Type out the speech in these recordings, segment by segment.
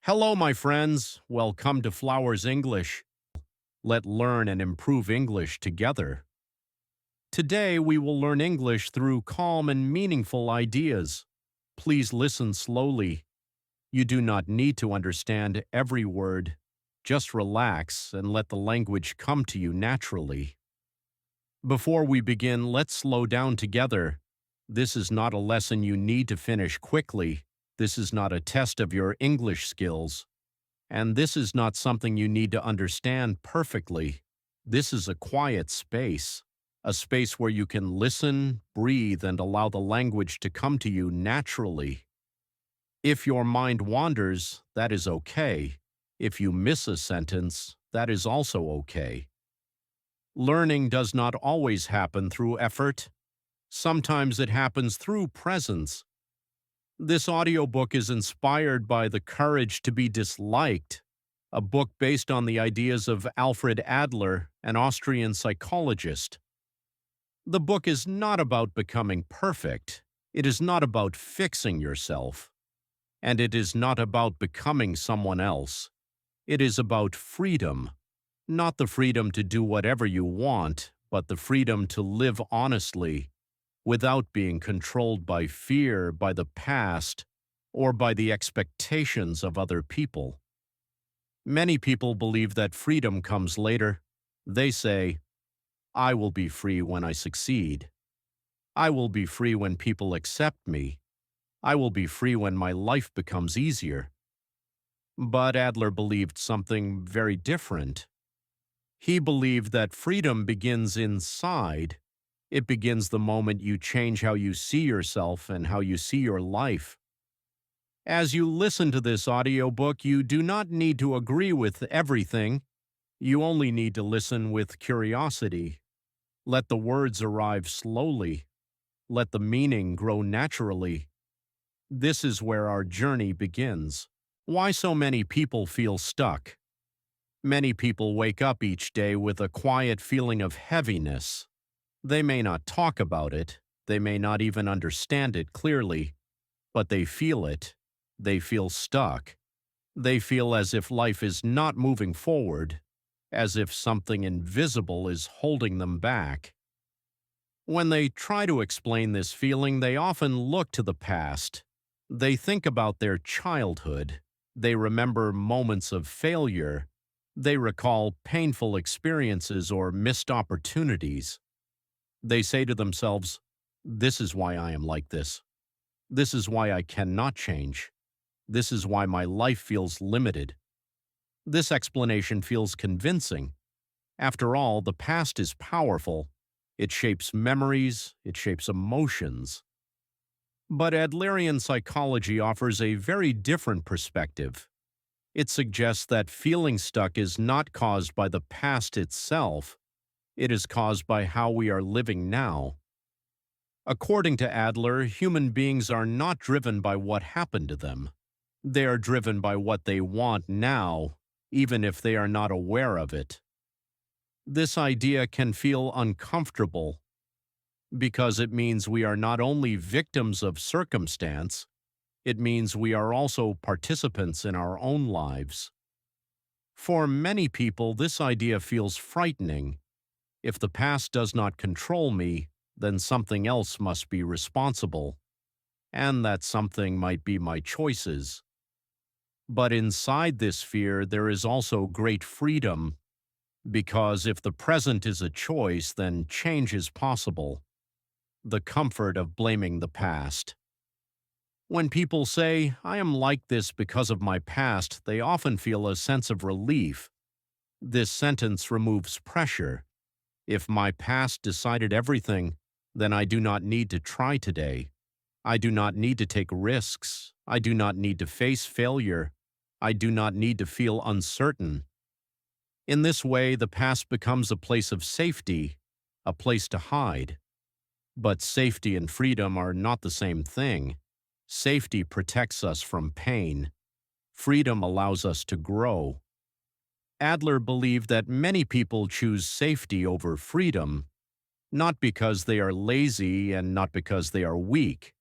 Hello, my friends. Welcome to Flowers English. Let's learn and improve English together. Today, we will learn English through calm and meaningful ideas. Please listen slowly. You do not need to understand every word. Just relax and let the language come to you naturally. Before we begin, let's slow down together. This is not a lesson you need to finish quickly. This is not a test of your English skills. And this is not something you need to understand perfectly. This is a quiet space, a space where you can listen, breathe, and allow the language to come to you naturally. If your mind wanders, that is okay. If you miss a sentence, that is also okay. Learning does not always happen through effort. Sometimes it happens through presence. This audiobook is inspired by The Courage to be Disliked, a book based on the ideas of Alfred Adler, an Austrian psychologist. The book is not about becoming perfect. It is not about fixing yourself. And it is not about becoming someone else. It is about freedom. Not the freedom to do whatever you want, but the freedom to live honestly, without being controlled by fear, by the past, or by the expectations of other people. Many people believe that freedom comes later. They say, I will be free when I succeed. I will be free when people accept me. I will be free when my life becomes easier. But Adler believed something very different. He believed that freedom begins inside. It begins the moment you change how you see yourself and how you see your life. As you listen to this audiobook, you do not need to agree with everything. You only need to listen with curiosity. Let the words arrive slowly. Let the meaning grow naturally. This is where our journey begins. Why so many people feel stuck? Many people wake up each day with a quiet feeling of heaviness. They may not talk about it, they may not even understand it clearly, but they feel it. They feel stuck. They feel as if life is not moving forward, as if something invisible is holding them back. When they try to explain this feeling, they often look to the past. They think about their childhood. They remember moments of failure. They recall painful experiences or missed opportunities. They say to themselves, this is why I am like this. This is why I cannot change. This is why my life feels limited. This explanation feels convincing. After all, the past is powerful. It shapes memories, it shapes emotions. But Adlerian psychology offers a very different perspective. It suggests that feeling stuck is not caused by the past itself. It is caused by how we are living now. According to Adler, human beings are not driven by what happened to them. They are driven by what they want now, even if they are not aware of it. This idea can feel uncomfortable because it means we are not only victims of circumstance, it means we are also participants in our own lives. For many people, this idea feels frightening. If the past does not control me, then something else must be responsible, and that something might be my choices. But inside this fear, there is also great freedom, because if the present is a choice, then change is possible. The comfort of blaming the past. When people say, I am like this because of my past, they often feel a sense of relief. This sentence removes pressure. If my past decided everything, then I do not need to try today. I do not need to take risks. I do not need to face failure. I do not need to feel uncertain. In this way, the past becomes a place of safety, a place to hide. But safety and freedom are not the same thing. Safety protects us from pain. Freedom allows us to grow. Adler believed that many people choose safety over freedom, not because they are lazy and not because they are weak,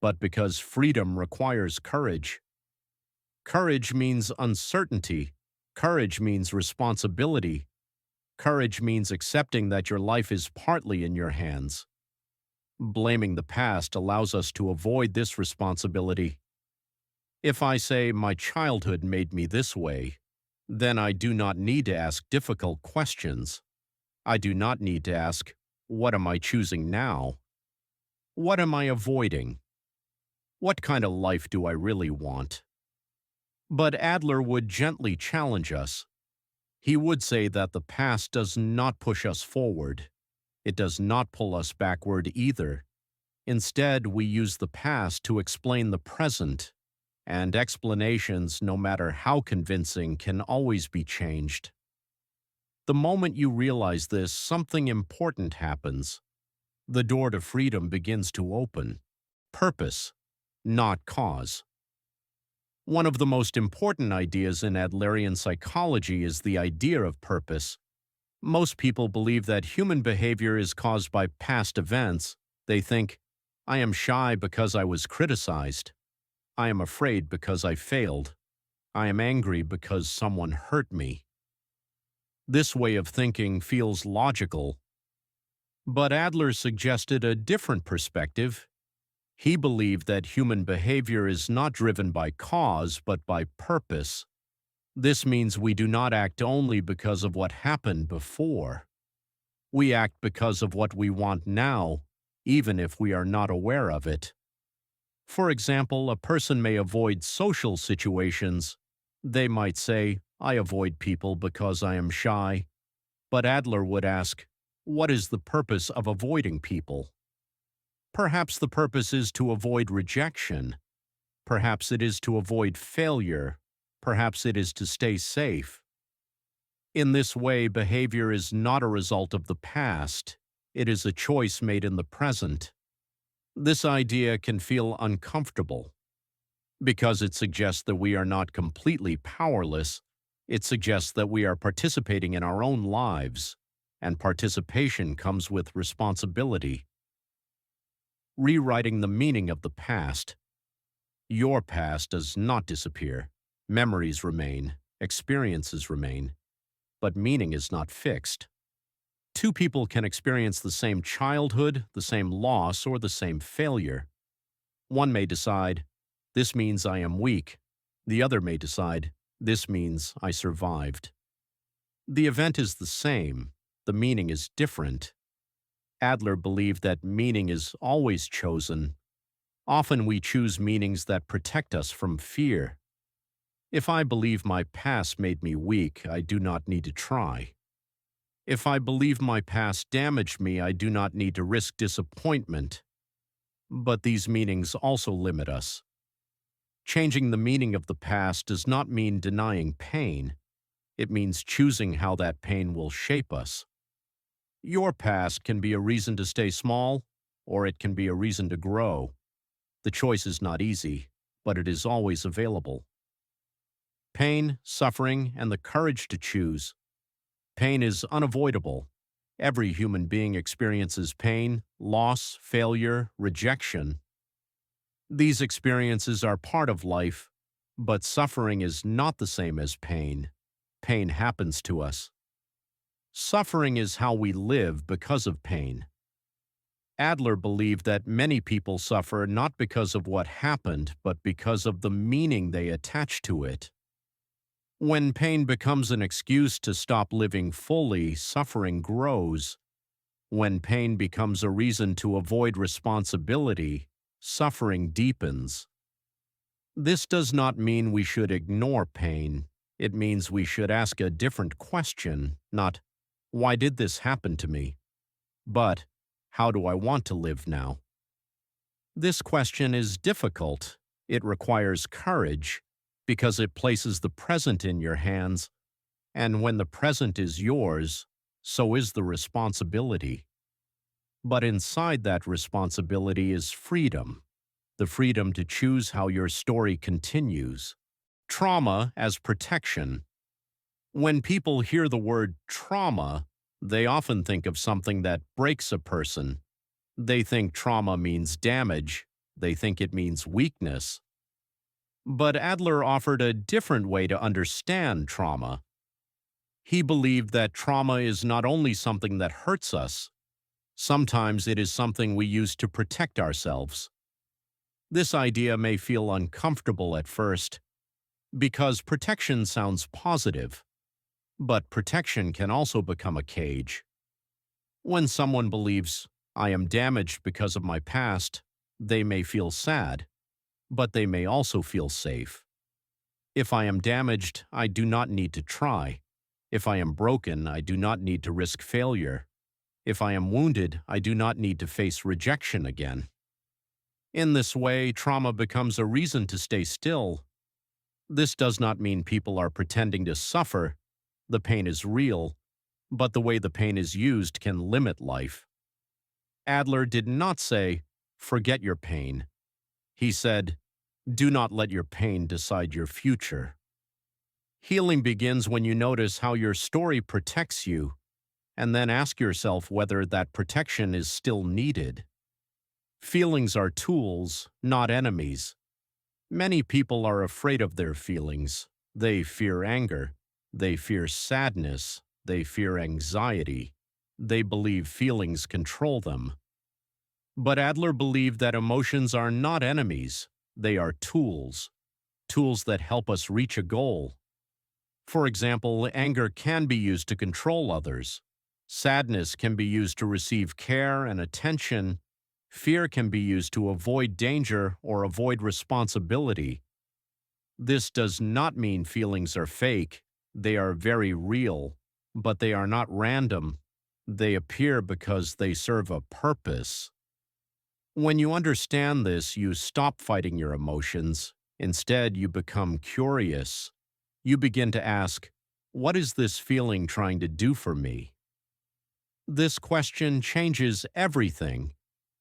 but because freedom requires courage. Courage means uncertainty. Courage means responsibility. Courage means accepting that your life is partly in your hands. Blaming the past allows us to avoid this responsibility. If I say my childhood made me this way, then I do not need to ask difficult questions. I do not need to ask, what am I choosing now? What am I avoiding? What kind of life do I really want? But Adler would gently challenge us. He would say that the past does not push us forward. It does not pull us backward either. Instead, we use the past to explain the present, and explanations, no matter how convincing, can always be changed. The moment you realize this, something important happens. The door to freedom begins to open. Purpose, not cause. One of the most important ideas in Adlerian psychology is the idea of purpose. Most people believe that human behavior is caused by past events. They think, I am shy because I was criticized. I am afraid because I failed. I am angry because someone hurt me. This way of thinking feels logical. But Adler suggested a different perspective. He believed that human behavior is not driven by cause, but by purpose. This means we do not act only because of what happened before. We act because of what we want now, even if we are not aware of it. For example, a person may avoid social situations. They might say, I avoid people because I am shy. But Adler would ask, what is the purpose of avoiding people? Perhaps the purpose is to avoid rejection. Perhaps it is to avoid failure. Perhaps it is to stay safe. In this way, behavior is not a result of the past. It is a choice made in the present. This idea can feel uncomfortable. Because it suggests that we are not completely powerless, it suggests that we are participating in our own lives, and participation comes with responsibility. Rewriting the meaning of the past. Your past does not disappear. Memories remain, experiences remain, but meaning is not fixed. Two people can experience the same childhood, the same loss, or the same failure. One may decide, this means I am weak. The other may decide, this means I survived. The event is the same. The meaning is different. Adler believed that meaning is always chosen. Often we choose meanings that protect us from fear. If I believe my past made me weak, I do not need to try. If I believe my past damaged me, I do not need to risk disappointment. But these meanings also limit us. Changing the meaning of the past does not mean denying pain. It means choosing how that pain will shape us. Your past can be a reason to stay small, or it can be a reason to grow. The choice is not easy, but it is always available. Pain, suffering, and the courage to choose. Pain is unavoidable. Every human being experiences pain, loss, failure, rejection. These experiences are part of life, but suffering is not the same as pain. Pain happens to us. Suffering is how we live because of pain. Adler believed that many people suffer not because of what happened, but because of the meaning they attach to it. When pain becomes an excuse to stop living fully, suffering grows. When pain becomes a reason to avoid responsibility, suffering deepens. This does not mean we should ignore pain. It means we should ask a different question, not, why did this happen to me? But, how do I want to live now? This question is difficult. It requires courage, because it places the present in your hands, and when the present is yours, so is the responsibility. But inside that responsibility is freedom, the freedom to choose how your story continues. Trauma as protection. When people hear the word trauma, they often think of something that breaks a person. They think trauma means damage. They think it means weakness. But Adler offered a different way to understand trauma. He believed that trauma is not only something that hurts us, sometimes it is something we use to protect ourselves. This idea may feel uncomfortable at first because protection sounds positive, but protection can also become a cage. When someone believes, I am damaged because of my past, they may feel sad, but they may also feel safe. If I am damaged, I do not need to try. If I am broken, I do not need to risk failure. If I am wounded, I do not need to face rejection again. In this way, trauma becomes a reason to stay still. This does not mean people are pretending to suffer. The pain is real, but the way the pain is used can limit life. Adler did not say, forget your pain. He said, do not let your pain decide your future. Healing begins when you notice how your story protects you, and then ask yourself whether that protection is still needed. Feelings are tools, not enemies. Many people are afraid of their feelings. They fear anger. They fear sadness. They fear anxiety. They believe feelings control them. But Adler believed that emotions are not enemies. They are tools, tools that help us reach a goal. For example, anger can be used to control others. Sadness can be used to receive care and attention. Fear can be used to avoid danger or avoid responsibility. This does not mean feelings are fake. They are very real, but they are not random. They appear because they serve a purpose. When you understand this, you stop fighting your emotions. Instead, you become curious. You begin to ask, what is this feeling trying to do for me? This question changes everything,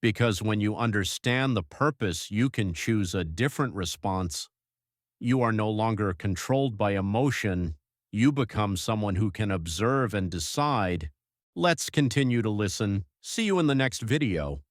because when you understand the purpose, you can choose a different response. You are no longer controlled by emotion. You become someone who can observe and decide. Let's continue to listen. See you in the next video.